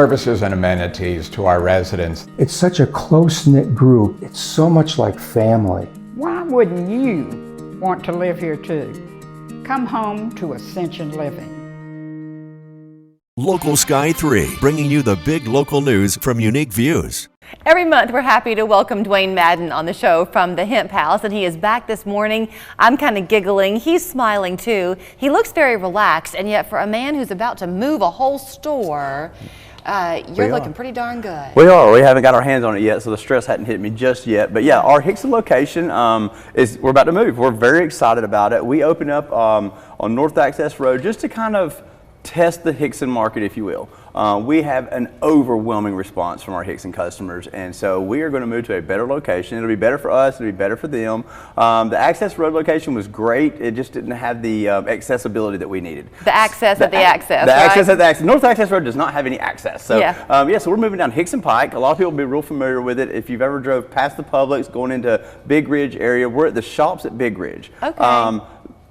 Services and amenities to our residents. It's such a close-knit group. It's so much like family. Why wouldn't you want to live here too? Come home to Ascension Living. Local Sky 3, bringing you the big local news from unique views. Every month, we're happy to welcome Dwayne Madden on the show from the Hemp House, and he is back this morning. I'm kind of giggling. He's smiling too. He looks very relaxed, and yet for a man who's about to move a whole store, you're looking pretty darn good. We are. We haven't got our hands on it yet, so the stress hadn't hit me just yet. But yeah, our Hixson location we're about to move. We're very excited about it. We opened up on North Access Road just to kind of test the Hixson market, if you will. We have an overwhelming response from our Hixson customers, and so we are going to move to a better location. It'll be better for us, it'll be better for them. The Access Road location was great. It just didn't have the accessibility that we needed. The access at the access, The right? access at the access. North Access Road does not have any access. So yeah, so we're moving down Hixson Pike. A lot of people will be real familiar with it. If you've ever drove past the Publix going into Big Ridge area, we're at the shops at Big Ridge. Okay.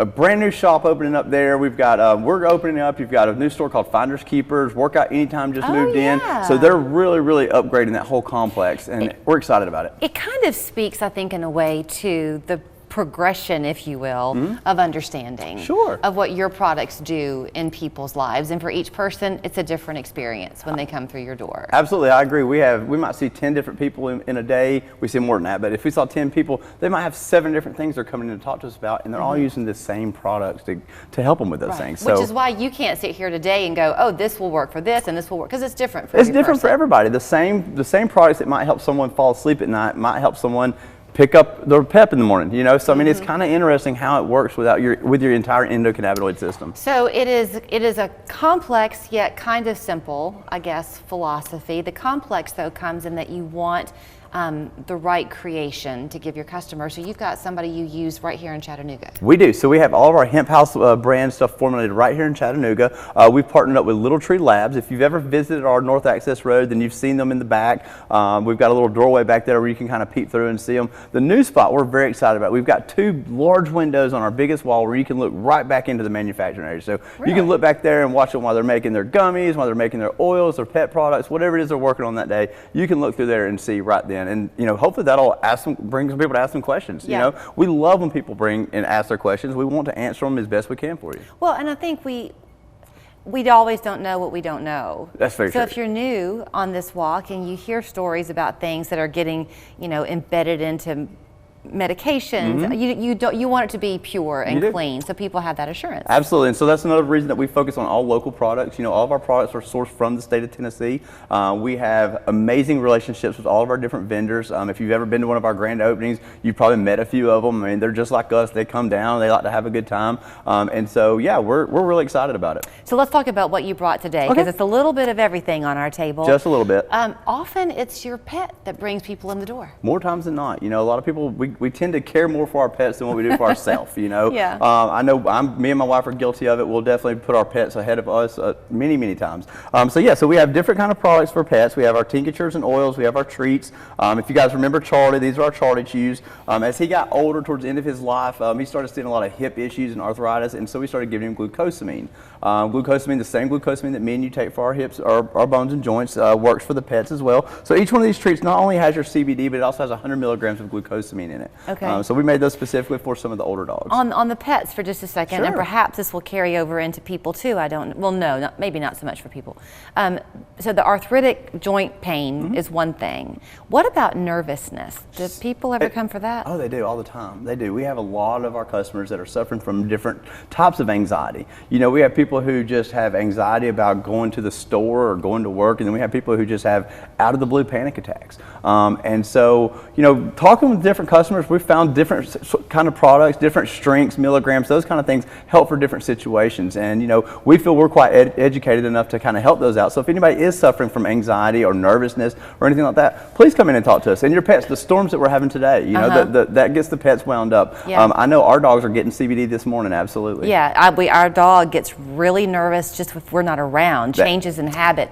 A brand new shop opening up there. We've got, we're opening up, you've got a new store called Finders Keepers. Workout Anytime just moved in. So they're really upgrading that whole complex, and we're excited about it. It kind of speaks, I think, in a way to the progression, if you will, of understanding of what your products do in people's lives. And for each person, it's a different experience when they come through your door. Absolutely, I agree. We might see 10 different people in a day. We see more than that, but if we saw 10 people, they might have 7 different things they're coming in to talk to us about, and they're all using the same products to help them with those things. Which is why you can't sit here today and go, oh, this will work for this and this will work, because it's different for It's different for everybody. The same products that might help someone fall asleep at night might help someone pick up their pep in the morning, you know. So I mean, it's kind of interesting how it works with your entire endocannabinoid system. So it is a complex yet kind of simple, I guess, philosophy. The complex though comes in that you want the right creation to give your customers. So you've got somebody you use right here in Chattanooga. We do. So we have all of our Hemp House brand stuff formulated right here in Chattanooga. We've partnered up with Little Tree Labs. If you've ever visited our North Access Road, then you've seen them in the back. We've got a little doorway back there where you can kind of peep through and see them. The new spot we're very excited about. We've got 2 large windows on our biggest wall where you can look right back into the manufacturing area. So you can look back there and watch them while they're making their gummies, while they're making their oils, their pet products, whatever it is they're working on that day. You can look through there and see right then. And you know, hopefully that'll bring some people to ask some questions. You know, we love when people bring and ask their questions. We want to answer them as best we can for you. Well, and I think we always don't know what we don't know. That's very true. So if you're new on this walk and you hear stories about things that are getting, you know, embedded into medications, you want it to be pure and clean, so people have that assurance. Absolutely, and so that's another reason that we focus on all local products. You know, all of our products are sourced from the state of Tennessee. We have amazing relationships with all of our different vendors. If you've ever been to one of our grand openings, you've probably met a few of them. I mean, they're just like us. They come down, they like to have a good time, and so yeah, we're really excited about it. So let's talk about what you brought today, because it's a little bit of everything on our table. Just a little bit. Often it's your pet that brings people in the door. More times than not. You know, a lot of people, we tend to care more for our pets than what we do for ourselves, you know. I know me and my wife are guilty of it. We'll definitely put our pets ahead of us many times. So we have different kind of products for pets. We have our tinctures and oils. We have our treats. If you guys remember Charlie, these are our Charlie chews. As he got older towards the end of his life, he started seeing a lot of hip issues and arthritis, and so we started giving him glucosamine. Glucosamine, the same glucosamine that me and you take for our hips, our bones and joints, works for the pets as well. So each one of these treats not only has your CBD, but it also has 100 milligrams of glucosamine in it. So we made those specifically for some of the older dogs. On the pets for just a second, and perhaps this will carry over into people too. Maybe not so much for people. So the arthritic joint pain is one thing. What about nervousness? Do people ever come for that? Oh, they do all the time. They do. We have a lot of our customers that are suffering from different types of anxiety. You know, we have people who just have anxiety about going to the store or going to work, and then we have people who just have out of the blue panic attacks. And so, you know, talking with different customers, we've found different kind of products, different strengths, milligrams, those kind of things help for different situations. And, you know, we feel we're quite educated enough to kind of help those out. So if anybody is suffering from anxiety or nervousness or anything like that, please come in and talk to us. And your pets, the storms that we're having today, you know, that gets the pets wound up. I know our dogs are getting CBD this morning, absolutely. Yeah, our dog gets really nervous just if we're not around, changes in habit.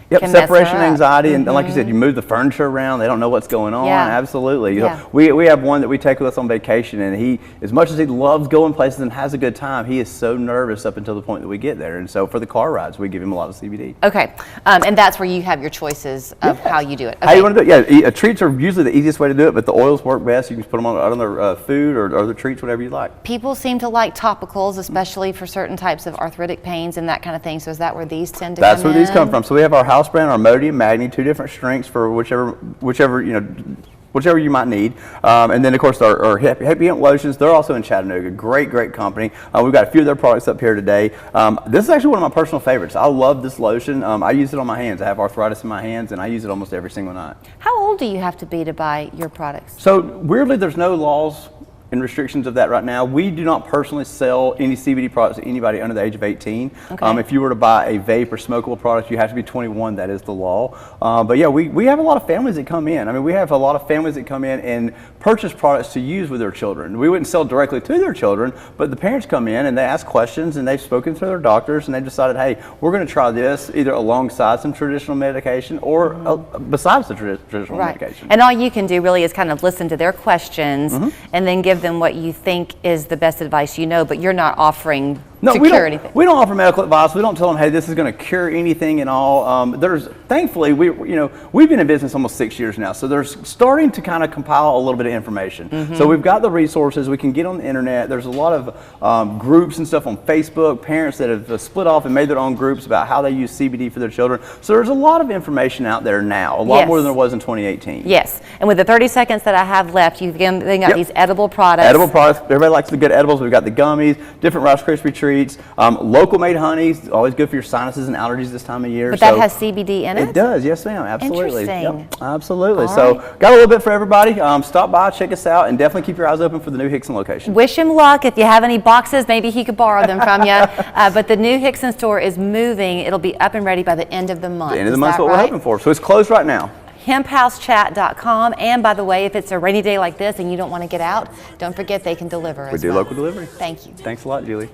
Yep, can mess her separation up. anxiety, and like you said, you move the furniture around, they don't know what's going on. Yeah. Absolutely. You Yeah. know, we have one that we take with us on vacation, and he, as much as he loves going places and has a good time, he is so nervous up until the point that we get there. And so for the car rides, we give him a lot of CBD. Okay, and that's where you have your choices of how you do it. How you want to do it? Yeah, treats are usually the easiest way to do it, but the oils work best. You can put them on other food or other treats, whatever you like. People seem to like topicals, especially for certain types of arthritic pains and that kind of thing. So is that where these tend to That's come where these in? come from. So we have our house brand, our Modi and Magni, 2 different strengths for whichever you might need. And then of course our Happy Hemp lotions, they're also in Chattanooga. Great company. We've got a few of their products up here today. This is actually one of my personal favorites. I love this lotion. I use it on my hands. I have arthritis in my hands and I use it almost every single night. How old do you have to be to buy your products? So weirdly, there's no laws and restrictions of that right now. We do not personally sell any CBD products to anybody under the age of 18. Okay. If you were to buy a vape or smokable product, you have to be 21. That is the law. But yeah, we have a lot of families that come in. I mean, we have a lot of families that come in and purchase products to use with their children. We wouldn't sell directly to their children, but the parents come in and they ask questions and they've spoken to their doctors and they've decided, hey, we're going to try this either alongside some traditional medication or besides the traditional medication. And all you can do really is kind of listen to their questions and then give them what you think is the best advice you know, but you're not offering to cure anything. We don't offer medical advice. We don't tell them, hey, this is going to cure anything at all. Thankfully, we've been in business almost 6 years now, so there's starting to kind of compile a little bit of information. So we've got the resources. We can get on the internet. There's a lot of groups and stuff on Facebook, parents that have split off and made their own groups about how they use CBD for their children. So there's a lot of information out there now, a lot more than there was in 2018. Yes, and with the 30 seconds that I have left, you've got these edible products. Edible products. Everybody likes the good edibles. We've got the gummies, different Rice Krispie treats. Local made honeys, always good for your sinuses and allergies this time of year. But that has CBD in it? It does, yes ma'am, absolutely. Interesting. Yep, absolutely. So got a little bit for everybody. Stop by, check us out, and definitely keep your eyes open for the new Hixson location. Wish him luck. If you have any boxes, maybe he could borrow them from you. But the new Hixson store is moving. It'll be up and ready by the end of the month. The end of the month is what we're hoping for. So it's closed right now. HempHouseChat.com. And by the way, if it's a rainy day like this and you don't want to get out, don't forget they can deliver We do local delivery. Thank you. Thanks a lot, Julie.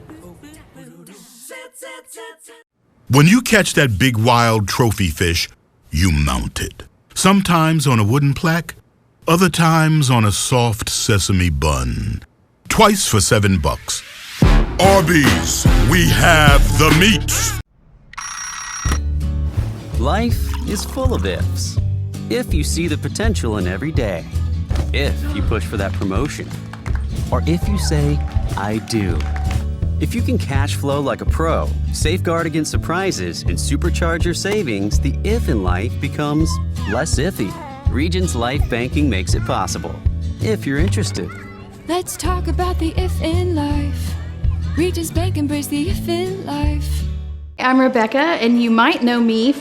When you catch that big wild trophy fish, you mount it. Sometimes on a wooden plaque, other times on a soft sesame bun. Twice for $7. Arby's, we have the meats. Life is full of ifs. If you see the potential in every day, if you push for that promotion, or if you say, I do. If you can cash flow like a pro, safeguard against surprises, and supercharge your savings, the if in life becomes less iffy. Regions Life Banking makes it possible, if you're interested. Let's talk about the if in life. Regions Bank embrace the if in life. I'm Rebecca, and you might know me